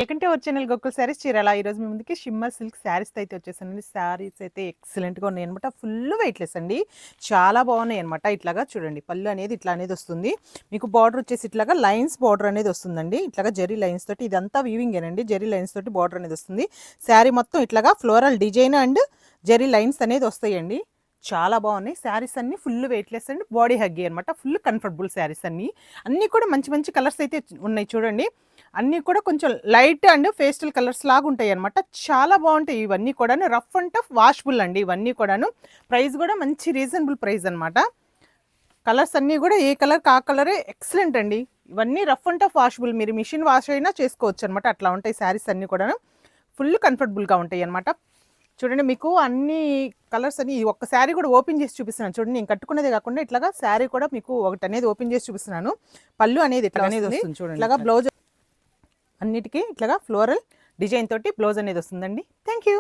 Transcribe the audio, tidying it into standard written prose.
ఏకంటే original Gokul saris Chirala ఈరోజు మీ ముందుకి shimmer silk saris అయితే వచ్చేసానండి. శారీస్ అయితే ఎక్సలెంట్గా ఉన్నాయి అనమాట. ఫుల్ వెయిట్లెస్ అండి, చాలా బాగున్నాయి అనమాట. ఇట్లాగా చూడండి, పళ్ళు అనేది ఇట్లా అనేది వస్తుంది. మీకు బార్డర్ వచ్చేసి ఇట్లాగా లైన్స్ బార్డర్ అనేది వస్తుందండి. ఇట్లాగా జెరీ లైన్స్ తోటి, ఇదంతా వీవింగేనండి. జెరీ లైన్స్ తోటి బార్డర్ అనేది వస్తుంది. శారీ మొత్తం ఇట్లాగా floral design and zari lines అనేది వస్తాయండి. చాలా బాగున్నాయి శారీస్ అన్ని. Full weightless and body huggy అనమాట. ఫుల్ కంఫర్టబుల్ శారీస్ అన్నీ కూడా మంచి మంచి కలర్స్ అయితే ఉన్నాయి చూడండి. అన్నీ కూడా కొంచెం లైట్ అండ్ పేస్టల్ కలర్స్ లాగా ఉంటాయి అనమాట. చాలా బాగుంటాయి ఇవన్నీ కూడాను. రఫ్ అండ్ టఫ్ వాషబుల్ అండి ఇవన్నీ కూడాను. ప్రైస్ కూడా మంచి రీజనబుల్ ప్రైస్ అనమాట. కలర్స్ అన్నీ కూడా ఏ కలర్ ఆ కలరే ఎక్సలెంట్ అండి. ఇవన్నీ రఫ్ అండ్ టఫ్ వాషబుల్, మీరు మిషన్ వాష్ అయినా చేసుకోవచ్చు అనమాట. అట్లా ఉంటాయి శారీస్ అన్నీ కూడాను. ఫుల్ కంఫర్టబుల్గా ఉంటాయి అనమాట. చూడండి, మీకు అన్ని కలర్స్ అని ఒక్క శారీ కూడా ఓపెన్ చేసి చూపిస్తున్నాను చూడండి. నేను కట్టుకునేదే కాకుండా ఇట్లాగా శారీ కూడా మీకు ఒకటి అనేది ఓపెన్ చేసి చూపిస్తున్నాను. పళ్ళు అనేది ఇట్లా అనేది వస్తుంది చూడండి. ఇట్లాగా బ్లౌజ్ అన్నిటికీ ఇట్లాగా ఫ్లోరల్ డిజైన్ తోటి బ్లౌజ్ అనేది వస్తుందండి. Thank you.